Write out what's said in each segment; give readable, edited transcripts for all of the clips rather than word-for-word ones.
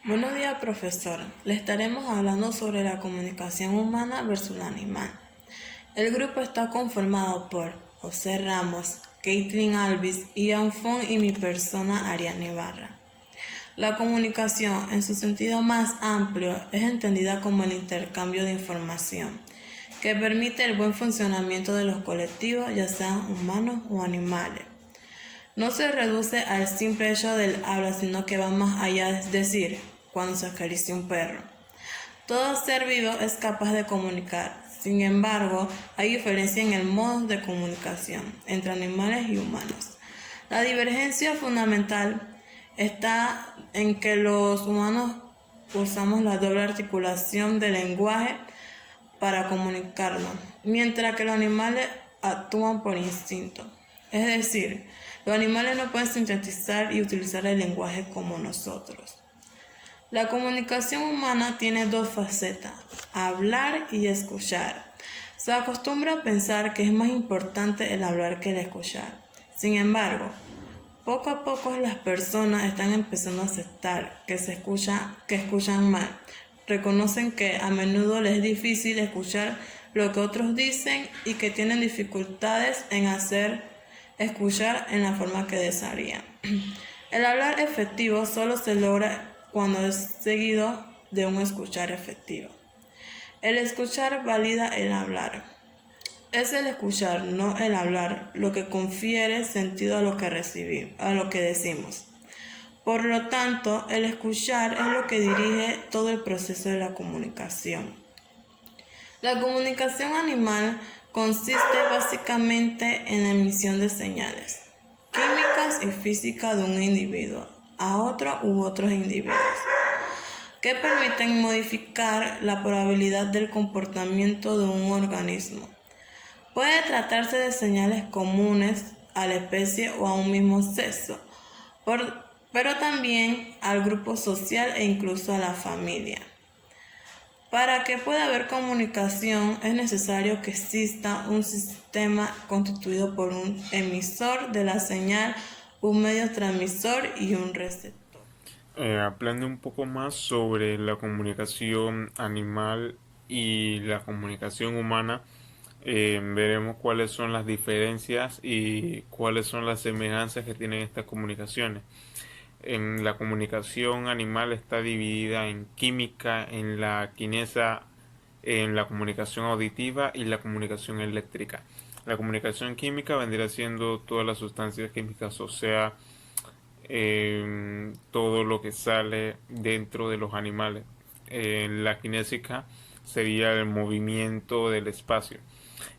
Buenos días, profesor. Le estaremos hablando sobre la comunicación humana versus la animal. El grupo está conformado por José Ramos, Caitlin Alvis, Ian Fong y mi persona, Ariane Ibarra. La comunicación, en su sentido más amplio, es entendida como el intercambio de información, que permite el buen funcionamiento de los colectivos, ya sean humanos o animales. No se reduce al simple hecho del habla, sino que va más allá, es decir, cuando se acaricia un perro. Todo ser vivo es capaz de comunicar. Sin embargo, hay diferencia en el modo de comunicación entre animales y humanos. La divergencia fundamental está en que los humanos usamos la doble articulación del lenguaje para comunicarnos, mientras que los animales actúan por instinto. Es decir, los animales no pueden sintetizar y utilizar el lenguaje como nosotros. La comunicación humana tiene dos facetas, hablar y escuchar. Se acostumbra a pensar que es más importante el hablar que el escuchar. Sin embargo, poco a poco las personas están empezando a aceptar que escuchan mal. Reconocen que a menudo les es difícil escuchar lo que otros dicen y que tienen dificultades en hacer escuchar en la forma que desearían. El hablar efectivo solo se logra cuando es seguido de un escuchar efectivo. El escuchar valida el hablar. Es el escuchar, no el hablar, lo que confiere sentido a lo que recibimos, a lo que decimos. Por lo tanto, el escuchar es lo que dirige todo el proceso de la comunicación. La comunicación animal consiste básicamente en la emisión de señales químicas y físicas de un individuo a otro u otros individuos, que permiten modificar la probabilidad del comportamiento de un organismo. Puede tratarse de señales comunes a la especie o a un mismo sexo, pero también al grupo social e incluso a la familia. Para que pueda haber comunicación es necesario que exista un sistema constituido por un emisor de la señal, un medio transmisor y un receptor. Hablando un poco más sobre la comunicación animal y la comunicación humana, veremos cuáles son las diferencias y cuáles son las semejanzas que tienen estas comunicaciones. En la comunicación animal está dividida en química, en la kinesa, en la comunicación auditiva y la comunicación eléctrica. La comunicación química vendría siendo todas las sustancias químicas, o sea, todo lo que sale dentro de los animales. La kinésica sería el movimiento del espacio.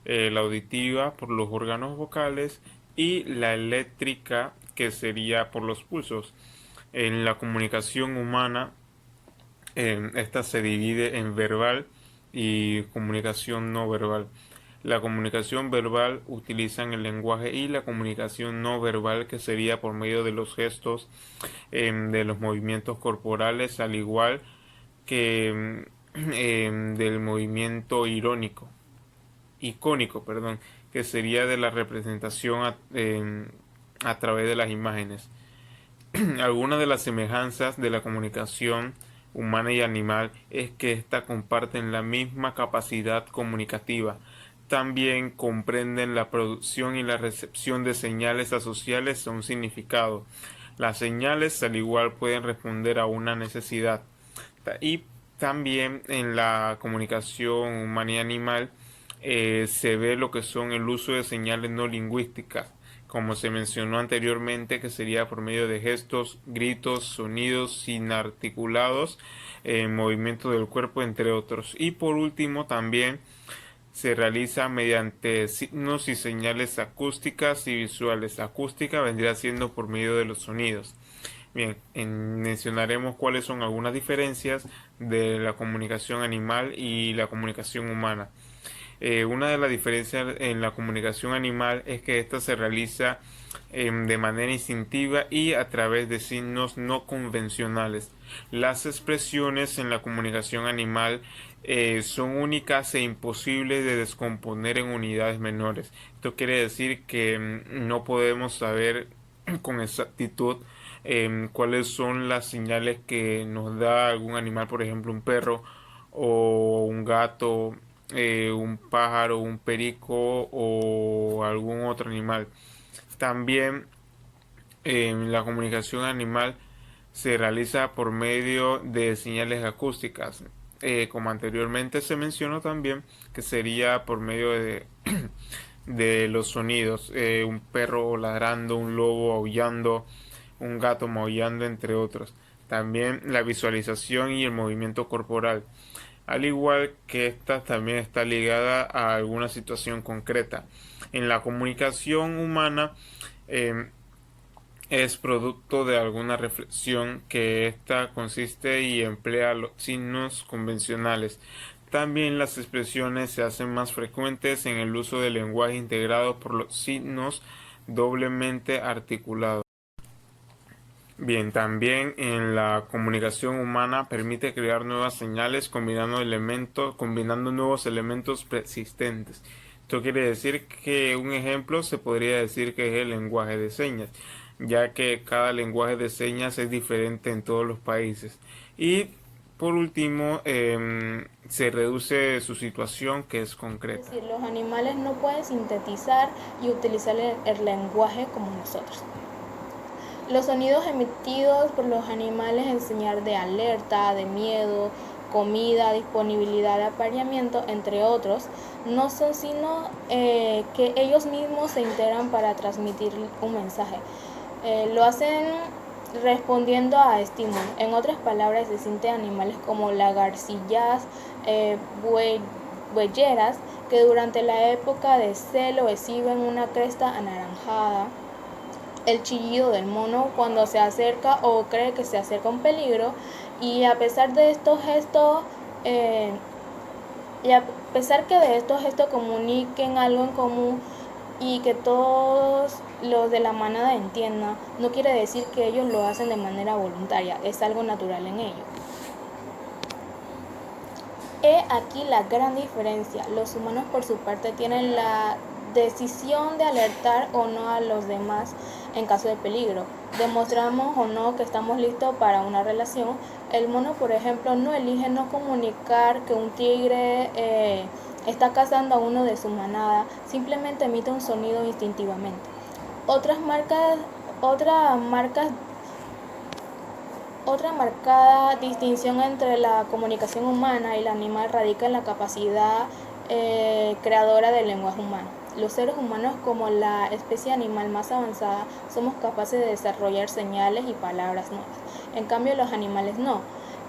La auditiva por los órganos vocales y la eléctrica que sería por los pulsos. En la comunicación humana, esta se divide en verbal y comunicación no verbal. La comunicación verbal utilizan el lenguaje y la comunicación no verbal que sería por medio de los gestos, de los movimientos corporales, al igual que del movimiento icónico, perdón, que sería de la representación a través de las imágenes. Algunas de las semejanzas de la comunicación humana y animal es que ésta comparten la misma capacidad comunicativa. También comprenden la producción y la recepción de señales asociadas a un significado. Las señales al igual pueden responder a una necesidad. Y también en la comunicación humana y animal se ve lo que son el uso de señales no lingüísticas, como se mencionó anteriormente, que sería por medio de gestos, gritos, sonidos inarticulados, movimiento del cuerpo, entre otros. Y por último, también se realiza mediante signos y señales acústicas y visuales. Acústica vendría siendo por medio de los sonidos. Bien, mencionaremos cuáles son algunas diferencias de la comunicación animal y la comunicación humana. Una de las diferencias en la comunicación animal es que ésta se realiza de manera instintiva y a través de signos no convencionales. Las expresiones en la comunicación animal son únicas e imposibles de descomponer en unidades menores. Esto quiere decir que no podemos saber con exactitud cuáles son las señales que nos da algún animal, por ejemplo un perro o un gato, un pájaro, un perico o algún otro animal. También la comunicación animal se realiza por medio de señales acústicas, como anteriormente se mencionó también, que sería por medio de, de los sonidos, un perro ladrando, un lobo aullando, un gato maullando, entre otros. También la visualización y el movimiento corporal, al igual que esta también está ligada a alguna situación concreta. En la comunicación humana, eh, es producto de alguna reflexión que ésta consiste y emplea los signos convencionales. También las expresiones se hacen más frecuentes en el uso del lenguaje integrado por los signos doblemente articulados. Bien, también en la comunicación humana permite crear nuevas señales combinando nuevos elementos persistentes. Esto quiere decir que un ejemplo se podría decir que es el lenguaje de señas, ya que cada lenguaje de señas es diferente en todos los países. Y por último, se reduce su situación, que es concreta. Es decir, los animales no pueden sintetizar y utilizar el lenguaje como nosotros. Los sonidos emitidos por los animales en señal de alerta, de miedo, comida, disponibilidad de apareamiento, entre otros, no son sino que ellos mismos se integran para transmitir un mensaje. Lo hacen respondiendo a estímulos. En otras palabras, se sienten animales como lagarcillas, huelleras, que durante la época de celo exhiben una cresta anaranjada, el chillido del mono cuando se acerca o cree que se acerca un peligro, y a pesar de estos gestos comuniquen algo en común y que todos los de la manada entiendan, no quiere decir que ellos lo hacen de manera voluntaria, es algo natural en ellos. He aquí la gran diferencia. Los humanos por su parte tienen la decisión de alertar o no a los demás en caso de peligro. Demostramos o no que estamos listos para una relación. El mono, por ejemplo, no elige no comunicar que un tigre está cazando a uno de su manada, simplemente emite un sonido instintivamente. Otra marcada distinción entre la comunicación humana y la animal radica en la capacidad creadora del lenguaje humano. Los seres humanos, como la especie animal más avanzada, somos capaces de desarrollar señales y palabras nuevas. En cambio, los animales no.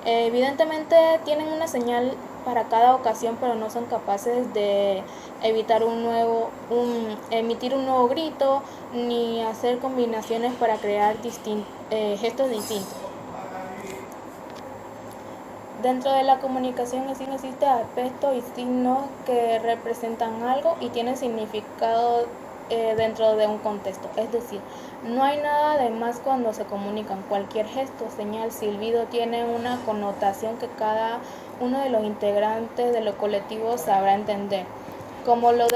Evidentemente tienen una señal para cada ocasión, pero no son capaces de emitir un nuevo grito ni hacer combinaciones para crear gestos distintos. Dentro de la comunicación existen aspectos y signos que representan algo y tienen significado dentro de un contexto. Es decir, no hay nada de más cuando se comunican. Cualquier gesto, señal, silbido tiene una connotación que cada uno de los integrantes de los colectivos sabrá entender. Como lo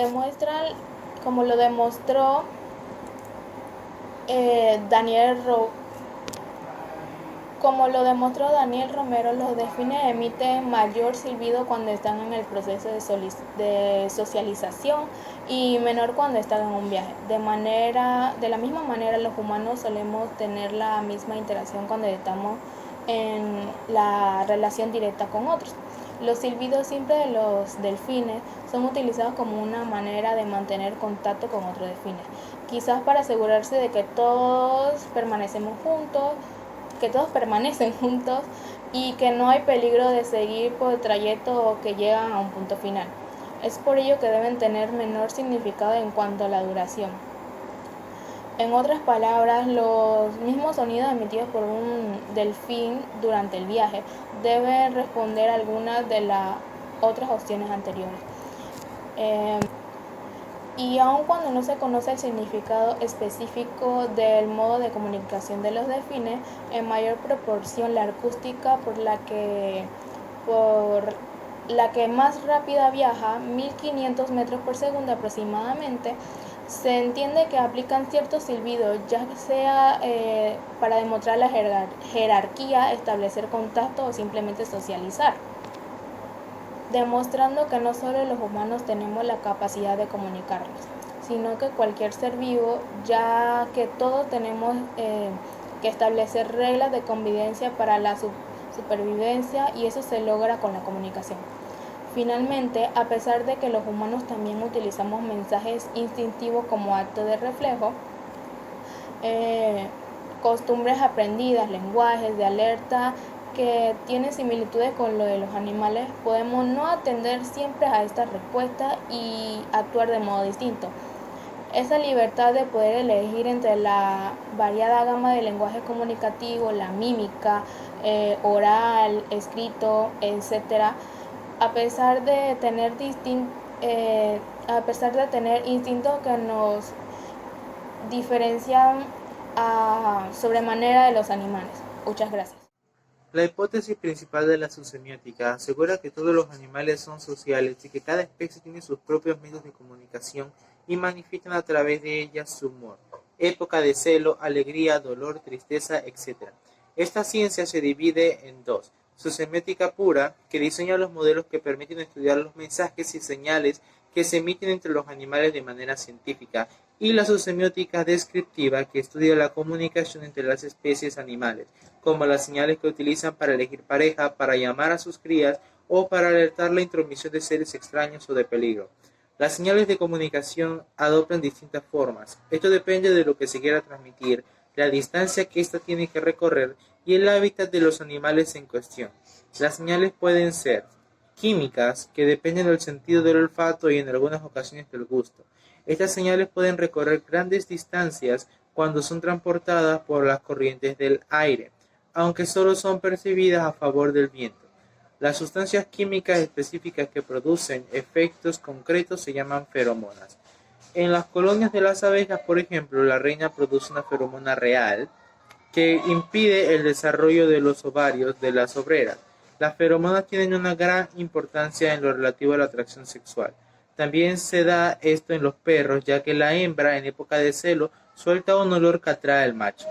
demostró Daniel Romero, los delfines emiten mayor silbido cuando están en el proceso de socialización y menor cuando están en un viaje. De la misma manera, los humanos solemos tener la misma interacción cuando estamos en la relación directa con otros. Los silbidos simples de los delfines son utilizados como una manera de mantener contacto con otros delfines, quizás para asegurarse de que todos permanecen juntos y que no hay peligro de seguir por el trayecto o que llegan a un punto final. Es por ello que deben tener menor significado en cuanto a la duración. En otras palabras, los mismos sonidos emitidos por un delfín durante el viaje deben responder a algunas de las otras opciones anteriores. Y aun cuando no se conoce el significado específico del modo de comunicación de los delfines, en mayor proporción la acústica por la que más rápida viaja, 1500 metros por segundo aproximadamente, Se entiende que aplican ciertos silbidos, ya sea para demostrar la jerarquía, establecer contacto o simplemente socializar, demostrando que no solo los humanos tenemos la capacidad de comunicarnos, sino que cualquier ser vivo, ya que todos tenemos que establecer reglas de convivencia para la supervivencia, y eso se logra con la comunicación. Finalmente, a pesar de que los humanos también utilizamos mensajes instintivos como acto de reflejo, costumbres aprendidas, lenguajes de alerta que tienen similitudes con lo de los animales, podemos no atender siempre a esta respuesta y actuar de modo distinto. Esa libertad de poder elegir entre la variada gama de lenguaje comunicativo, la mímica, oral, escrito, etc., a pesar de tener instintos que nos diferencian sobremanera de los animales. Muchas gracias. La hipótesis principal de la sociomiótica asegura que todos los animales son sociales y que cada especie tiene sus propios medios de comunicación y manifiestan a través de ellas su humor, época de celo, alegría, dolor, tristeza, etc. Esta ciencia se divide en dos: sociomiótica pura, que diseña los modelos que permiten estudiar los mensajes y señales que se emiten entre los animales de manera científica, y la sociomiótica descriptiva, que estudia la comunicación entre las especies animales, como las señales que utilizan para elegir pareja, para llamar a sus crías o para alertar la intromisión de seres extraños o de peligro. Las señales de comunicación adoptan distintas formas. Esto depende de lo que se quiera transmitir, la distancia que ésta tiene que recorrer y el hábitat de los animales en cuestión. Las señales pueden ser químicas, que dependen del sentido del olfato y en algunas ocasiones del gusto. Estas señales pueden recorrer grandes distancias cuando son transportadas por las corrientes del aire, aunque solo son percibidas a favor del viento. Las sustancias químicas específicas que producen efectos concretos se llaman feromonas. En las colonias de las abejas, por ejemplo, la reina produce una feromona real que impide el desarrollo de los ovarios de las obreras. Las feromonas tienen una gran importancia en lo relativo a la atracción sexual. También se da esto en los perros, ya que la hembra en época de celo suelta un olor que atrae al macho.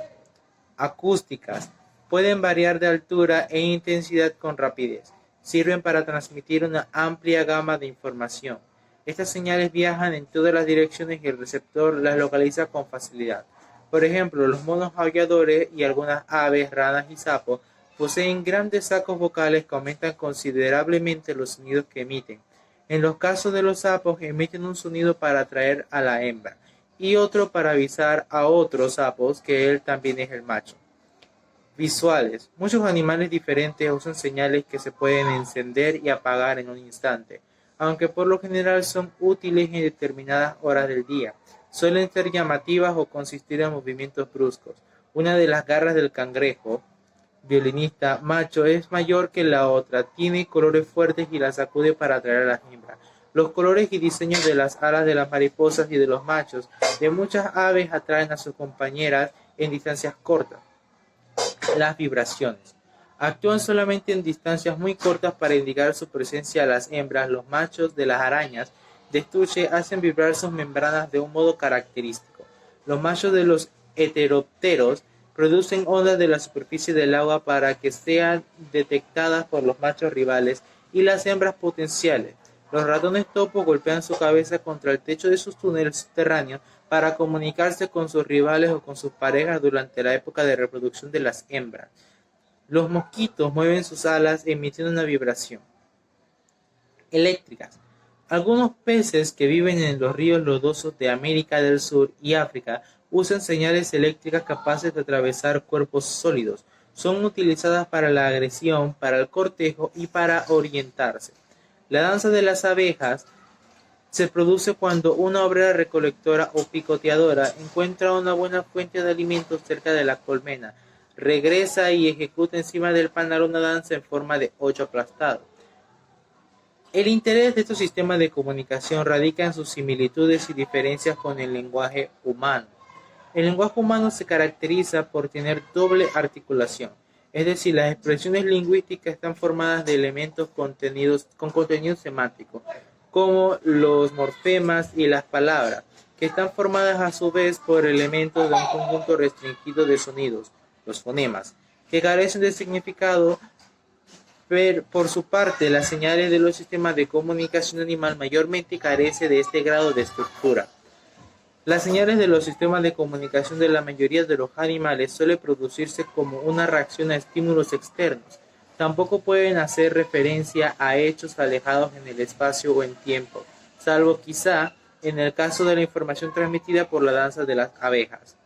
Acústicas. Pueden variar de altura e intensidad con rapidez. Sirven para transmitir una amplia gama de información. Estas señales viajan en todas las direcciones y el receptor las localiza con facilidad. Por ejemplo, los monos aulladores y algunas aves, ranas y sapos poseen grandes sacos vocales que aumentan considerablemente los sonidos que emiten. En los casos de los sapos, emiten un sonido para atraer a la hembra y otro para avisar a otros sapos que él también es el macho. Visuales. Muchos animales diferentes usan señales que se pueden encender y apagar en un instante, aunque por lo general son útiles en determinadas horas del día. Suelen ser llamativas o consistir en movimientos bruscos. Una de las garras del cangrejo violinista macho es mayor que la otra, tiene colores fuertes y la sacude para atraer a las hembras. Los colores y diseños de las alas de las mariposas y de los machos de muchas aves atraen a sus compañeras en distancias cortas. Las vibraciones. Actúan solamente en distancias muy cortas para indicar su presencia a las hembras. Los machos de las arañas de estuche hacen vibrar sus membranas de un modo característico. Los machos de los heterópteros producen ondas de la superficie del agua para que sean detectadas por los machos rivales y las hembras potenciales. Los ratones topo golpean su cabeza contra el techo de sus túneles subterráneos para comunicarse con sus rivales o con sus parejas durante la época de reproducción de las hembras. Los mosquitos mueven sus alas emitiendo una vibración. Eléctricas. Algunos peces que viven en los ríos lodosos de América del Sur y África usan señales eléctricas capaces de atravesar cuerpos sólidos. Son utilizadas para la agresión, para el cortejo y para orientarse. La danza de las abejas se produce cuando una obrera recolectora o picoteadora encuentra una buena fuente de alimentos cerca de la colmena, regresa y ejecuta encima del panal una danza en forma de 8 aplastado. El interés de estos sistemas de comunicación radica en sus similitudes y diferencias con el lenguaje humano. El lenguaje humano se caracteriza por tener doble articulación, es decir, las expresiones lingüísticas están formadas de elementos con contenido semántico, como los morfemas y las palabras. que están formadas a su vez por elementos de un conjunto restringido de sonidos, los fonemas, que carecen de significado. Por su parte, las señales de los sistemas de comunicación animal mayormente carecen de este grado de estructura. Las señales de los sistemas de comunicación de la mayoría de los animales suelen producirse como una reacción a estímulos externos. Tampoco pueden hacer referencia a hechos alejados en el espacio o en tiempo, salvo quizá en el caso de la información transmitida por la danza de las abejas.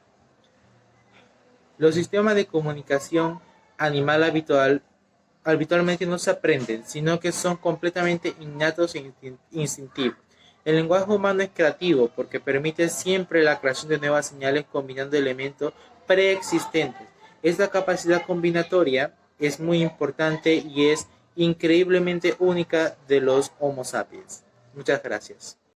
Los sistemas de comunicación animal habitualmente no se aprenden, sino que son completamente innatos e instintivos. El lenguaje humano es creativo porque permite siempre la creación de nuevas señales combinando elementos preexistentes. Esta capacidad combinatoria es muy importante y es increíblemente única de los Homo sapiens. Muchas gracias.